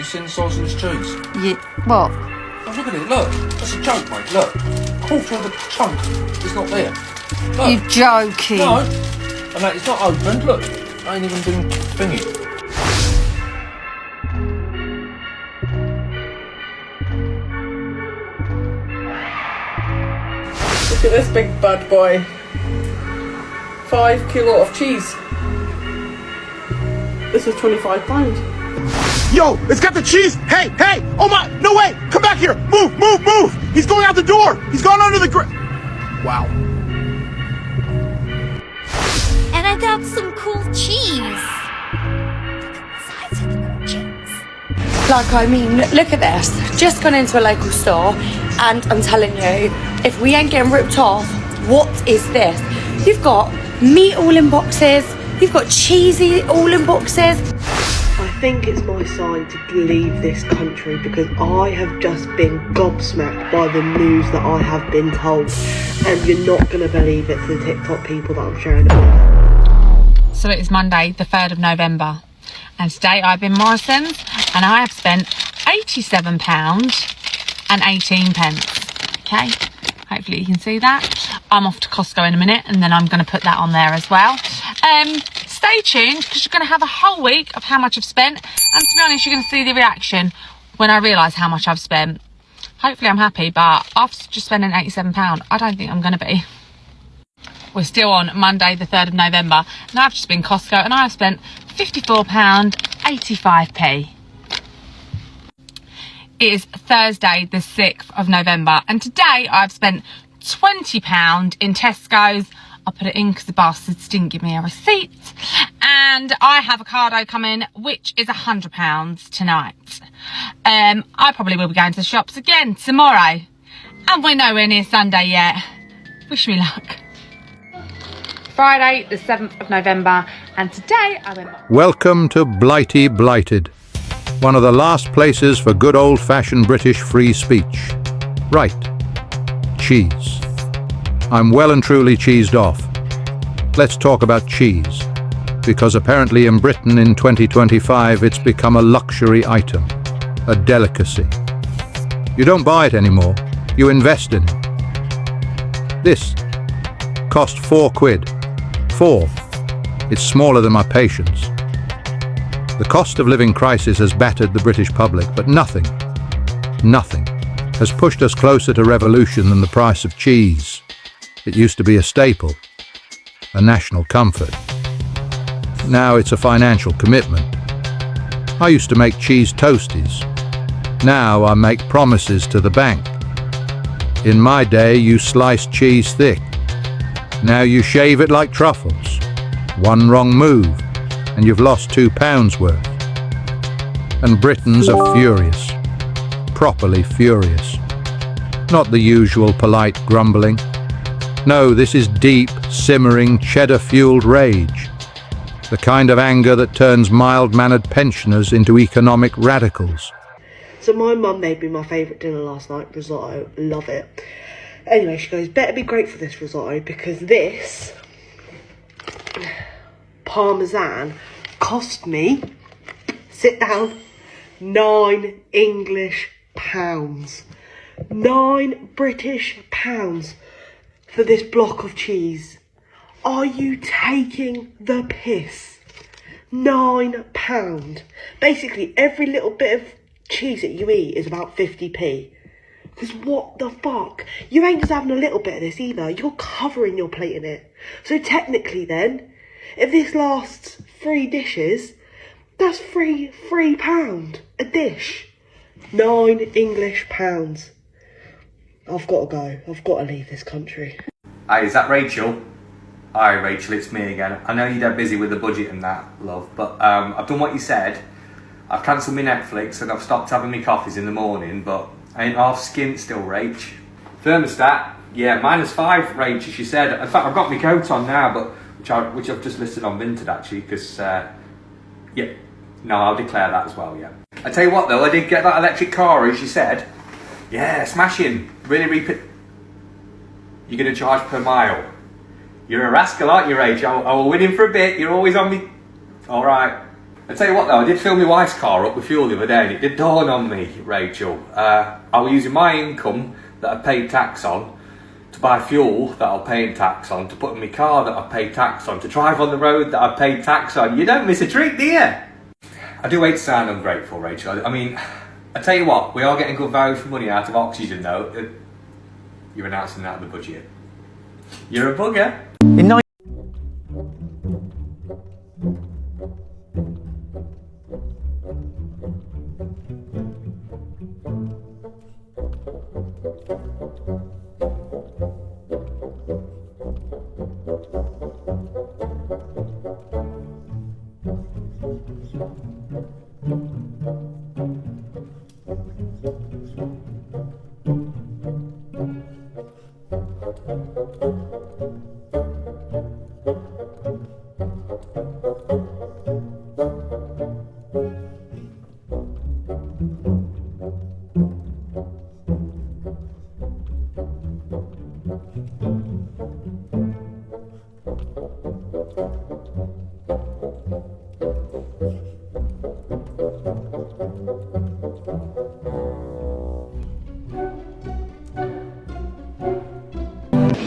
You seen the size of this cheese? Yeah, what? Oh, look at it, look. That's a joke, mate, look. Quarter of the chunk is not there. Look. You're joking. No. And that, it's not opened, look. I ain't even been thingy. Look at this big bad boy. 5 kilo of cheese. This was £25. Yo, it's got the cheese. Hey, hey. Oh my, no way. Come back here. Move, move, move. He's going out the door. He's gone under the Wow. And I got some cool cheese. Look at the size of the cool cheese. Like, I mean, look at this. Just gone into a local store, and I'm telling you, if we ain't getting ripped off, what is this? You've got meat all in boxes. You've got cheesy all in boxes. I think it's my sign to leave this country because I have just been gobsmacked by the news that I have been told, and you're not going to believe it to the TikTok people that I'm sharing it with. So it is Monday the 3rd of November, and today I've been Morrison's and I have spent £87 and 18 pence. Okay, hopefully you can see that. I'm off to Costco in a minute and then I'm going to put that on there as well. Stay tuned because you're going to have a whole week of how much I've spent, and to be honest, you're going to see the reaction when I realise how much I've spent. Hopefully I'm happy, but after just spending £87, I don't think I'm going to be. We're still on Monday the 3rd of November, and I've just been Costco and I've spent £54.85p. It is Thursday the 6th of November, and today I've spent £20 in Tesco's. I put it in because the bastards didn't give me a receipt. And I have avocado coming, which is £100 tonight. I probably will be going to the shops again tomorrow. And we're nowhere near Sunday yet. Wish me luck. Friday the 7th of November, and today I went... Welcome to Blighty Blighted, one of the last places for good old-fashioned British free speech. Right, cheese. I'm well and truly cheesed off. Let's talk about cheese, because apparently in Britain in 2025 it's become a luxury item, a delicacy. You don't buy it anymore, you invest in it. This cost £4. 4. It's smaller than my patience. The cost of living crisis has battered the British public, but nothing has pushed us closer to revolution than the price of cheese. It used to be a staple, a national comfort. Now it's a financial commitment. I used to make cheese toasties. Now I make promises to the bank. In my day, you sliced cheese thick. Now you shave it like truffles. One wrong move, and you've lost £2 worth. And Britons are furious. Properly furious. Not the usual polite grumbling. No, this is deep, simmering, cheddar-fueled rage. The kind of anger that turns mild-mannered pensioners into economic radicals. So my mum made me my favourite dinner last night, risotto. Love it. Anyway, she goes, better be grateful for this risotto because this parmesan cost me, sit down, £9 English. £9 British pounds for this block of cheese. Are you taking the piss? £9. Basically, every little bit of cheese that you eat is about 50p. Because what the fuck? You ain't just having a little bit of this either. You're covering your plate in it. So technically then, if this lasts 3 dishes, that's £3 a dish. £9 English pounds. I've got to go. I've got to leave this country. Hi, is that Rachel? Hi Rachel, it's me again. I know you're dead busy with the budget and that, love, but I've done what you said. I've cancelled my Netflix and I've stopped having my coffees in the morning, but I ain't half skint still, Rach. Thermostat, yeah, -5, Rach, as she said. In fact, I've got my coat on now, but which I've just listed on Vinted actually, because, yeah, no, I'll declare that as well, yeah. I tell you what though, I did get that electric car, as you said. Yeah, smashing. Really You're going to charge per mile. You're a rascal, aren't you, Rach? I will win him for a bit. You're always on me. All right. I tell you what though, I did fill my wife's car up with fuel the other day and it did dawn on me, Rachel. I was using my income that I paid tax on to buy fuel that I'll pay tax on, to put in my car that I paid tax on, to drive on the road that I paid tax on. You don't miss a trick, do you? I do hate to sound ungrateful, Rachel. I mean, I tell you what, we are getting good value for money out of oxygen though. You're announcing that of the budget. You're a bugger.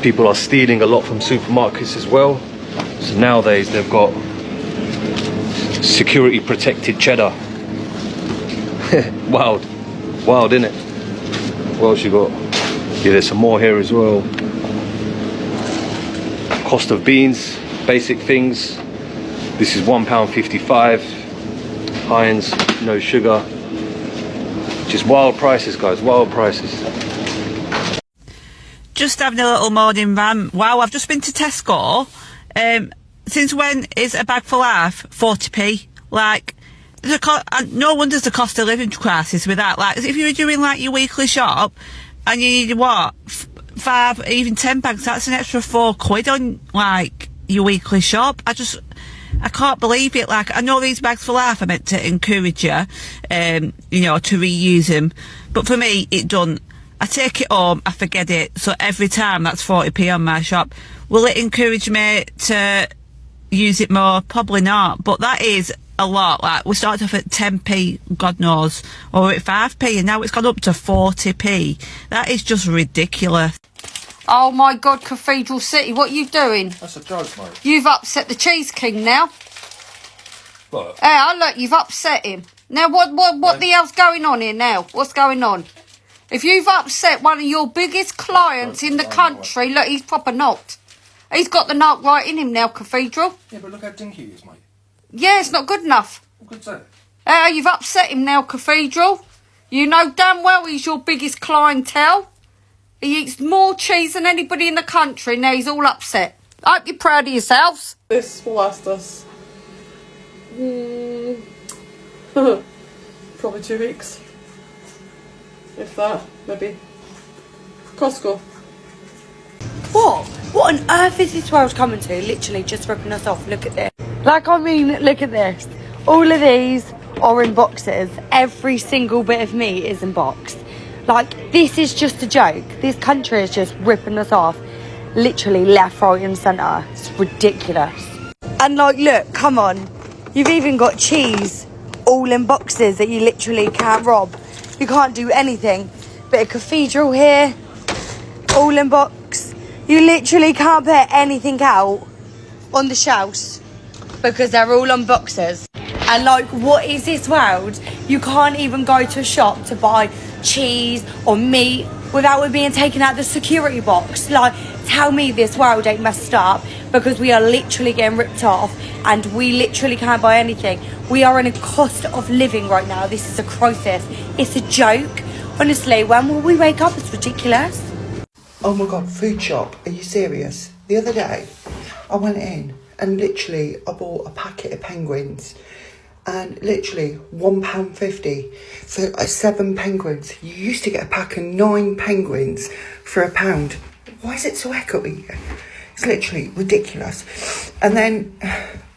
People are stealing a lot from supermarkets as well. So nowadays they've got security protected cheddar. Wild, innit? What else you got? Yeah, there's some more here as well. Cost of beans, basic things. This is £1.55. Heinz, no sugar. Just wild prices, guys, wild prices. Just having a little morning rant. Wow, I've just been to Tesco. Since when is a bag for half 40p? Like, no wonder the cost of living crisis with that. Like, if you were doing like your weekly shop and you needed what, 5, even 10 bags, that's an extra £4 on like your weekly shop. I can't believe it. Like, I know these bags for half are meant to encourage you, you know, to reuse them, but for me, it don't. I take it home, I forget it, so every time that's 40p on my shop. Will it encourage me to use it more? Probably not, but that is a lot. Like, we started off at 10p, God knows, or at 5p, and now it's gone up to 40p. That is just ridiculous. Oh my God, Cathedral City, what are you doing? That's a joke, mate. You've upset the Cheese King now. What? Hey, look, you've upset him. Now, what the hell's going on here now? What's going on? If you've upset one of your biggest clients in the country, look, he's proper knocked. He's got the knock right in him now, Cathedral. Yeah, but look how dinky he is, mate. Yeah, it's not good enough. What good's that? You've upset him now, Cathedral. You know damn well he's your biggest clientele. He eats more cheese than anybody in the country. Now he's all upset. I hope you're proud of yourselves. This will last us probably 2 weeks. If that, maybe. Costco. What on earth is this world coming to? Literally just ripping us off. Look at this. Like, I mean, look at this. All of these are in boxes. Every single bit of meat is in box. Like, this is just a joke. This country is just ripping us off. Literally left, right and centre. It's ridiculous. And like, look, come on. You've even got cheese all in boxes that you literally can't rob. You can't do anything. Bit of Cathedral here, all in box. You literally can't put anything out on the shelves because they're all on boxes. And like, what is this world? You can't even go to a shop to buy cheese or meat without it being taken out of the security box. Like, tell me this world ain't messed up, because we are literally getting ripped off and we literally can't buy anything. We are in a cost of living right now. This is a crisis. It's a joke. Honestly, when will we wake up? It's ridiculous. Oh my God, food shop. Are you serious? The other day, I went in and literally I bought a packet of penguins, and literally £1.50 for 7 penguins. You used to get a pack of 9 penguins for £1. Why is it so echoey? It's literally ridiculous. And then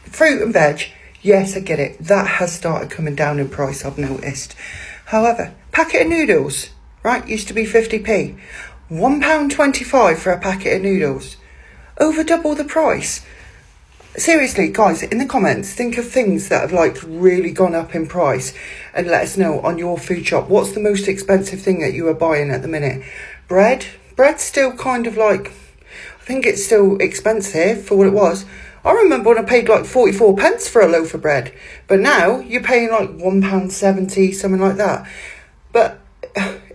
fruit and veg. Yes, I get it. That has started coming down in price, I've noticed. However, packet of noodles, right, used to be 50p. £1.25 for a packet of noodles. Over double the price. Seriously, guys, in the comments, think of things that have like really gone up in price and let us know on your food shop. What's the most expensive thing that you are buying at the minute? Bread? Bread's still kind of like, I think it's still expensive for what it was. I remember when I paid like 44 pence for a loaf of bread, but now you're paying like £1.70, something like that. But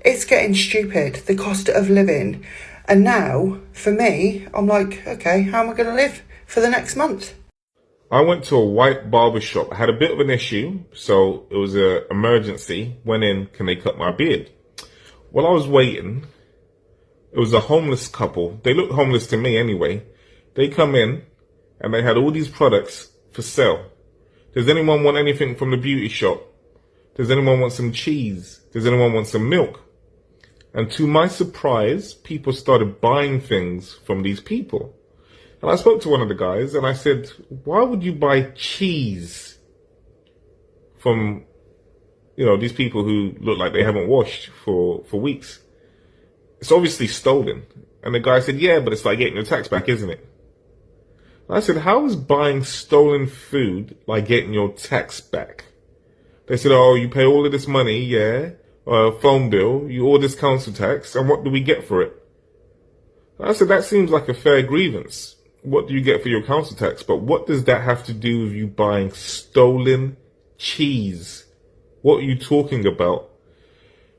it's getting stupid, the cost of living. And now, for me, I'm like, okay, how am I going to live for the next month? I went to a white barber shop. I had a bit of an issue, so it was an emergency. Went in, can they cut my beard? While I was waiting, it was a homeless couple. They looked homeless to me anyway. They come in, and they had all these products for sale. Does anyone want anything from the beauty shop? Does anyone want some cheese? Does anyone want some milk? And to my surprise, people started buying things from these people. And I spoke to one of the guys and I said, why would you buy cheese from, these people who look like they haven't washed for weeks? It's obviously stolen. And the guy said, yeah, but it's like getting your tax back, isn't it? And I said, how is buying stolen food like getting your tax back? They said, oh, you pay all of this money, yeah, phone bill, all this council tax, and what do we get for it? And I said, that seems like a fair grievance. What do you get for your council tax? But what does that have to do with you buying stolen cheese? What are you talking about?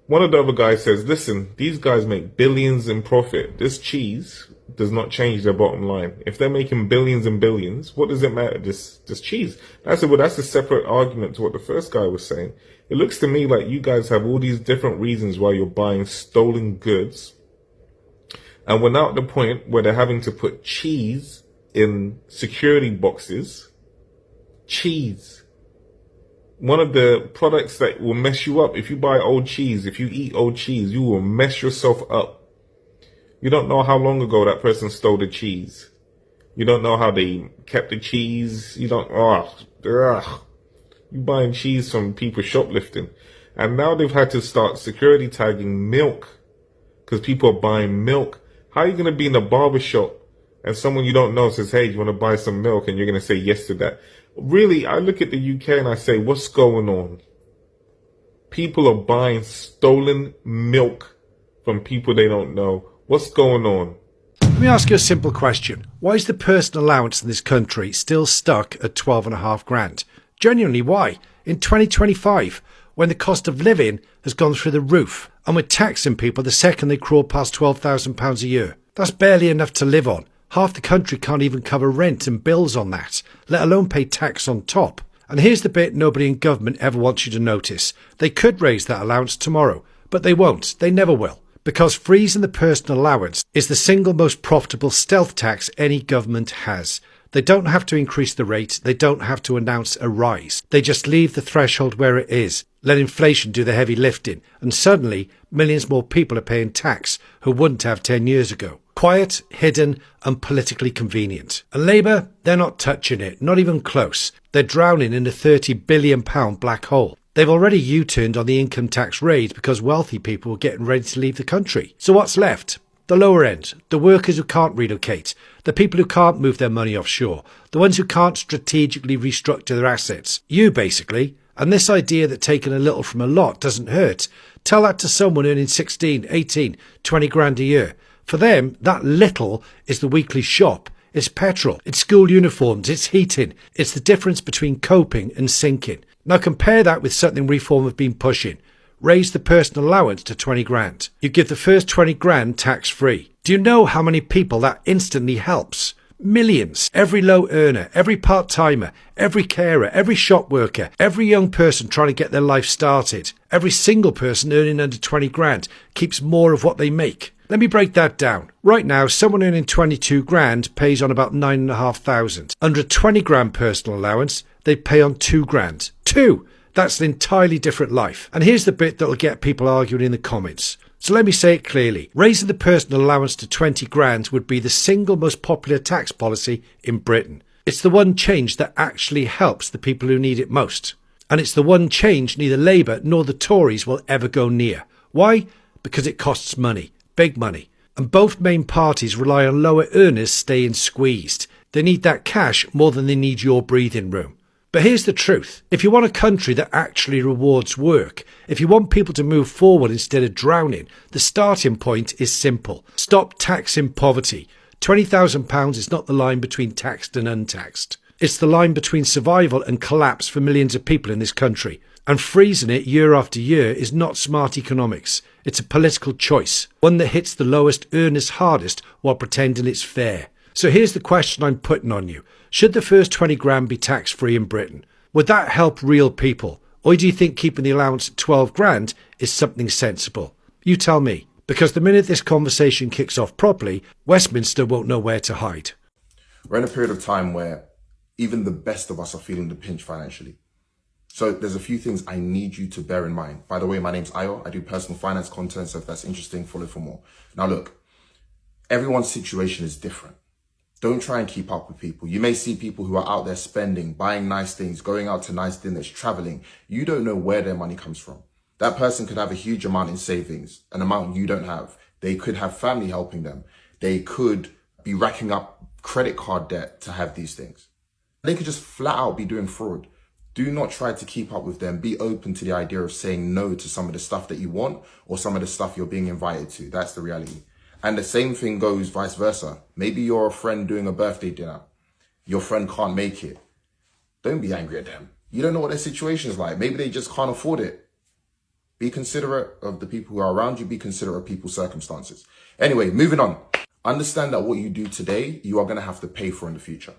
One of the other guys says, listen, these guys make billions in profit. This cheese does not change their bottom line. If they're making billions and billions, what does it matter? This cheese. I said, well, that's a separate argument to what the first guy was saying. It looks to me like you guys have all these different reasons why you're buying stolen goods. And we're now at the point where they're having to put cheese in security boxes. Cheese. One of the products that will mess you up. If you buy old cheese, if you eat old cheese, you will mess yourself up. You don't know how long ago that person stole the cheese. You don't know how they kept the cheese. You don't, you're buying cheese from people shoplifting. And now they've had to start security tagging milk because people are buying milk. How are you going to be in a barber shop and someone you don't know says, hey, do you want to buy some milk? And you're going to say yes to that. Really, I look at the UK and I say, what's going on? People are buying stolen milk from people they don't know. What's going on? Let me ask you a simple question. Why is the personal allowance in this country still stuck at 12.5 grand? Genuinely, why? In 2025, when the cost of living has gone through the roof, and we're taxing people the second they crawl past £12,000 a year. That's barely enough to live on. Half the country can't even cover rent and bills on that, let alone pay tax on top. And here's the bit nobody in government ever wants you to notice. They could raise that allowance tomorrow, but they won't. They never will. Because freezing the personal allowance is the single most profitable stealth tax any government has. They don't have to increase the rate. They don't have to announce a rise. They just leave the threshold where it is. Let inflation do the heavy lifting. And suddenly, millions more people are paying tax who wouldn't have 10 years ago. Quiet, hidden and politically convenient. And Labour, they're not touching it. Not even close. They're drowning in a £30 billion black hole. They've already U-turned on the income tax raid because wealthy people were getting ready to leave the country. So what's left? The lower end, the workers who can't relocate, the people who can't move their money offshore, the ones who can't strategically restructure their assets. You, basically. And this idea that taking a little from a lot doesn't hurt. Tell that to someone earning 16, 18, 20 grand a year. For them, that little is the weekly shop. It's petrol, it's school uniforms, it's heating. It's the difference between coping and sinking. Now compare that with something Reform have been pushing. Raise the personal allowance to 20 grand. You give the first 20 grand tax free. Do you know how many people that instantly helps? Millions. Every low earner, every part-timer, every carer, every shop worker, every young person trying to get their life started, every single person earning under 20 grand keeps more of what they make. Let me break that down. Right now, someone earning 22 grand pays on about 9,500. Under a 20 grand personal allowance, they pay on 2 grand. 2! That's an entirely different life. And here's the bit that'll get people arguing in the comments. So let me say it clearly. Raising the personal allowance to 20 grand would be the single most popular tax policy in Britain. It's the one change that actually helps the people who need it most. And it's the one change neither Labour nor the Tories will ever go near. Why? Because it costs money. Big money. And both main parties rely on lower earners staying squeezed. They need that cash more than they need your breathing room. But here's the truth. If you want a country that actually rewards work, if you want people to move forward instead of drowning, the starting point is simple. Stop taxing poverty. £20,000 is not the line between taxed and untaxed. It's the line between survival and collapse for millions of people in this country. And freezing it year after year is not smart economics. It's a political choice, one that hits the lowest earners hardest while pretending it's fair. So here's the question I'm putting on you. Should the first 20 grand be tax-free in Britain? Would that help real people? Or do you think keeping the allowance at 12 grand is something sensible? You tell me. Because the minute this conversation kicks off properly, Westminster won't know where to hide. We're in a period of time where even the best of us are feeling the pinch financially. So there's a few things I need you to bear in mind. By the way, my name's Ayo. I do personal finance content, so if that's interesting, follow for more. Now look, everyone's situation is different. Don't try and keep up with people. You may see people who are out there spending, buying nice things, going out to nice dinners, traveling. You don't know where their money comes from. That person could have a huge amount in savings, an amount you don't have. They could have family helping them. They could be racking up credit card debt to have these things. They could just flat out be doing fraud. Do not try to keep up with them. Be open to the idea of saying no to some of the stuff that you want or some of the stuff you're being invited to. That's the reality. And the same thing goes vice versa. Maybe you're a friend doing a birthday dinner. Your friend can't make it. Don't be angry at them. You don't know what their situation is like. Maybe they just can't afford it. Be considerate of the people who are around you. Be considerate of people's circumstances. Anyway, moving on. Understand that what you do today, you are going to have to pay for in the future.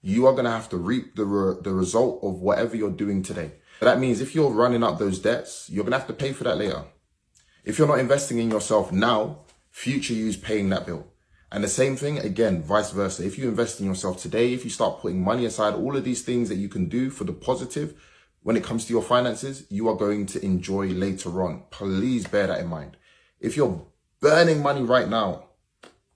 You are going to have to reap the result of whatever you're doing today. That means if you're running up those debts, you're going to have to pay for that later. If you're not investing in yourself now, future you's paying that bill. And the same thing, again, vice versa. If you invest in yourself today, if you start putting money aside, all of these things that you can do for the positive when it comes to your finances, you are going to enjoy later on. Please bear that in mind. If you're burning money right now,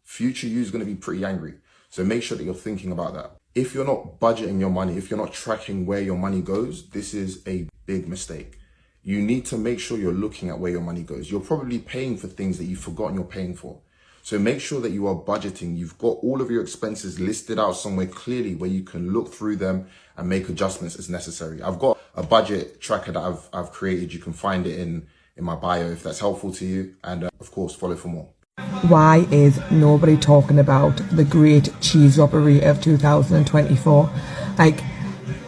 future you's going to be pretty angry. So make sure that you're thinking about that. If you're not budgeting your money, if you're not tracking where your money goes, this is a big mistake. You need to make sure you're looking at where your money goes. You're probably paying for things that you've forgotten you're paying for. So make sure that you are budgeting. You've got all of your expenses listed out somewhere clearly where you can look through them and make adjustments as necessary. I've got a budget tracker that I've created. You can find it in my bio if that's helpful to you. And of course, follow for more. Why is nobody talking about the great cheese robbery of 2024? Like,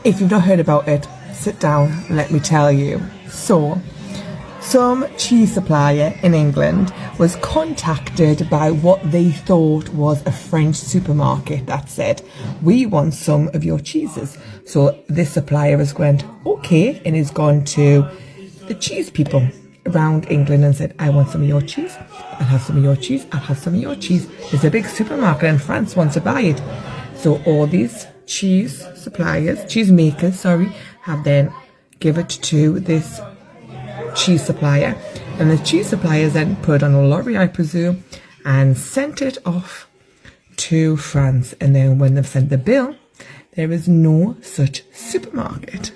if you've not heard about it, sit down, let me tell you. So, some cheese supplier in England was contacted by what they thought was a French supermarket that said, we want some of your cheeses. So this supplier has went, okay, and has gone to the cheese people around England and said, I want some of your cheese. I'll have some of your cheese. I'll have some of your cheese. There's a big supermarket in France wants to buy it. So all these cheese suppliers, cheese makers, have then give it to this cheese supplier. And the cheese suppliers then put on a lorry, I presume, and sent it off to France. And then when they've sent the bill, there is no such supermarket.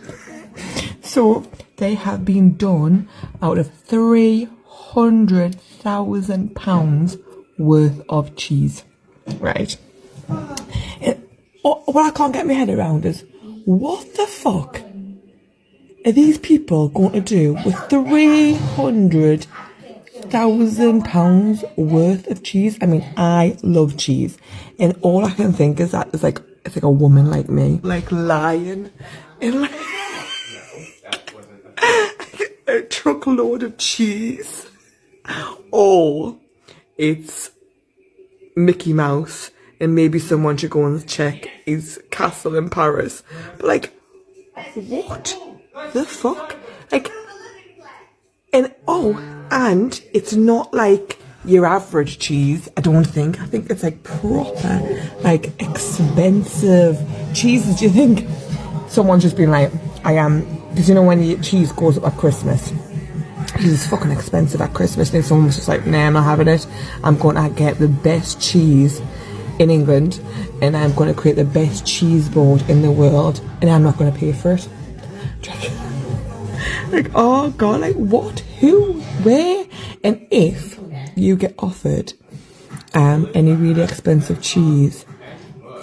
So they have been done out of £300,000 worth of cheese, right? And what I can't get my head around is, what the fuck are these people going to do with £300,000 worth of cheese? I mean, I love cheese, and all I can think is that it's like a woman like me, like lying in like a truckload of cheese. Or it's Mickey Mouse, and maybe someone should go and check his castle in Paris. But like, what the fuck? Like, and it's not like your average cheese, I don't think. I think it's like proper, like expensive cheeses. Do you think someone's just been like, because you know when the cheese goes up at Christmas, it's fucking expensive at Christmas, and someone was just like, nah, I'm not having it. I'm going to get the best cheese in England, and I'm going to create the best cheese board in the world, and I'm not going to pay for it. Like, oh god, like what, who, where? And if you get offered any really expensive cheese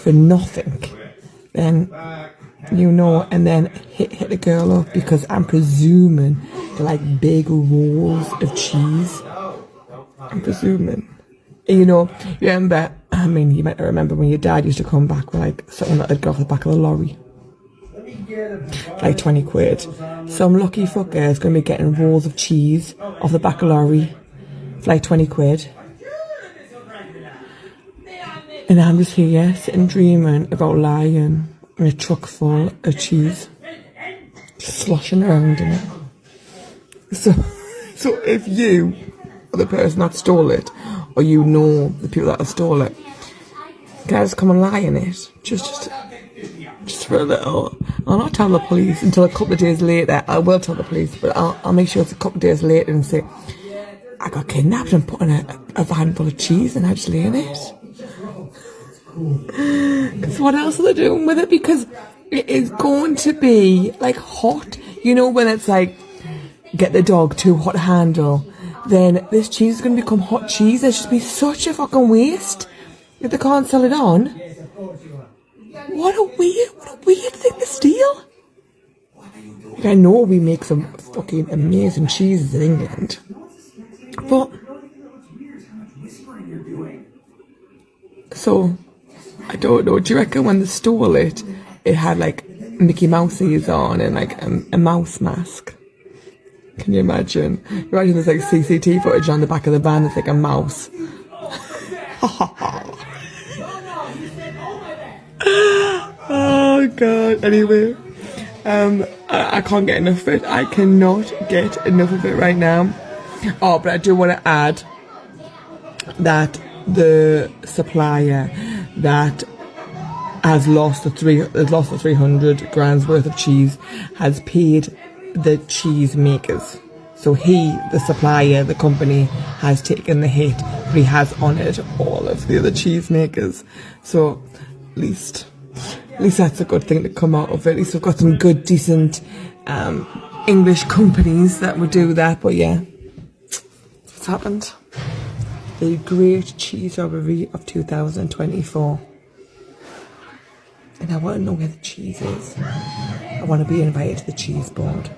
for nothing, then you know, and then hit the girl up, because I'm presuming they're like big rolls of cheese. I'm presuming. You know, you remember, I mean, you might remember when your dad used to come back with like something that had got off the back of the lorry. Like 20 quid. Some lucky fucker is going to be getting rolls of cheese off the back of the lorry for like 20 quid. And I'm just here sitting dreaming about lying in a truck full of cheese, just sloshing around in it. So if you are the person that stole it, or you know the people that have stole it, can I just come and lie in it? Just for a little. I'll not tell the police until a couple of days later. I will tell the police, but I'll make sure it's a couple of days later and say, I got kidnapped and put in a van full of cheese and I just lay in it. Because what else are they doing with it? Because it is going to be like hot. You know when it's like, get the dog too hot to handle, then this cheese is going to become hot cheese. There's just be such a fucking waste if they can't sell it on. What a weird thing to steal. Like, I know we make some fucking amazing cheeses in England, but so I don't know. Do you reckon when they stole it, it had like Mickey Mouse ears on and like a mouse mask? Can you imagine? Imagine there's like CCTV footage on the back of the van. It's like a mouse. Oh god. Anyway, I can't get enough of it. I cannot get enough of it right now. Oh, but I do want to add that the supplier that has lost the 300 grams worth of cheese has paid the cheese makers. So the supplier, the company, has taken the hit, but he has honoured all of the other cheese makers. So at least that's a good thing to come out of it. At least we've got some good, decent English companies that would do that. But yeah, what's happened? The great cheese robbery of 2024. And I want to know where the cheese is. I want to be invited to the cheese board.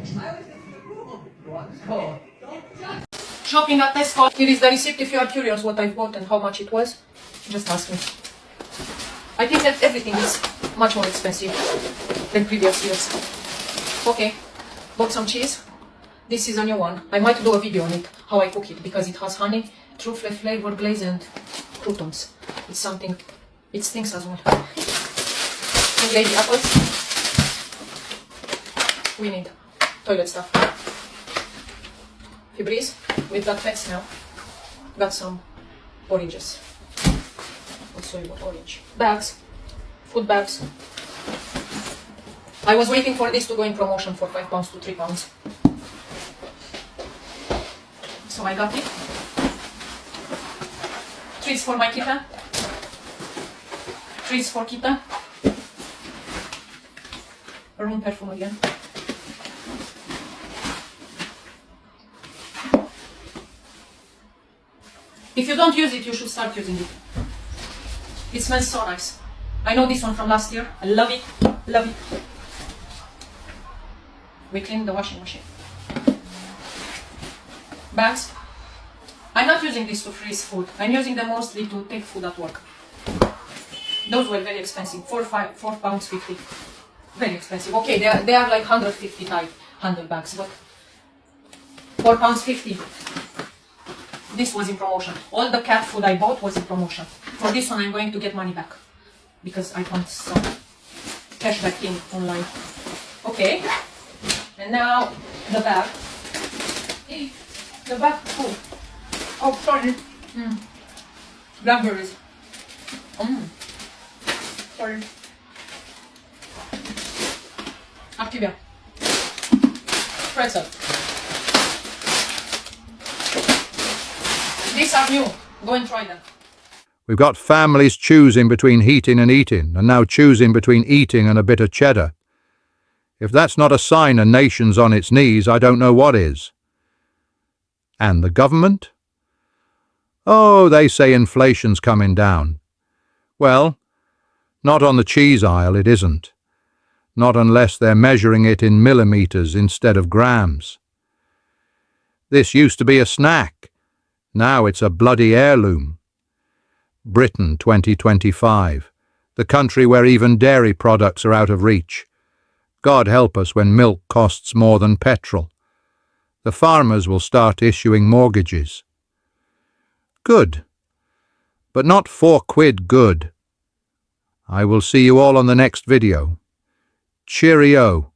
Shopping at Tesco. Here is the receipt if you are curious what I bought and how much it was. Just ask me. I think that everything is much more expensive than previous years. Okay, bought some cheese. This is a new one. I might do a video on it, how I cook it, because it has honey, truffle flavor glaze and croutons. It's something, it stinks as well. And baby apples. We need toilet stuff. Febreze, we've got pets now. Got some oranges. Also you got orange. Bags, food bags. I was waiting for this to go in promotion for £5 to £3. So I got it. Treats for my kitten. Treats for kitten. Room perfume again. If you don't use it, you should start using it. It smells so nice. I know this one from last year. I love it. Love it. We cleaned the washing machine. Bags. I'm not using this to freeze food. I'm using them mostly to take food at work. Those were very expensive. £4.50. Very expensive. Okay, they are like 150 type handle bags, but £4.50. This was in promotion. All the cat food I bought was in promotion. For this one I'm going to get money back because I found some cashback thing online. Okay, and now the bag. The bag full. Oh, sorry. Blackberries. Sorry. Activia. Pretzel. These are new. Go and try them. We've got families choosing between heating and eating, and now choosing between eating and a bit of cheddar. If that's not a sign a nation's on its knees, I don't know what is. And the government? Oh, they say inflation's coming down. Well, Not on the cheese aisle, it isn't. Not unless they're measuring it in millimetres instead of grams. This used to be a snack. Now it's a bloody heirloom. Britain 2025, the country where even dairy products are out of reach. God help us when milk costs more than petrol. The farmers will start issuing mortgages. Good. But not £4 good. I will see you all on the next video. Cheerio.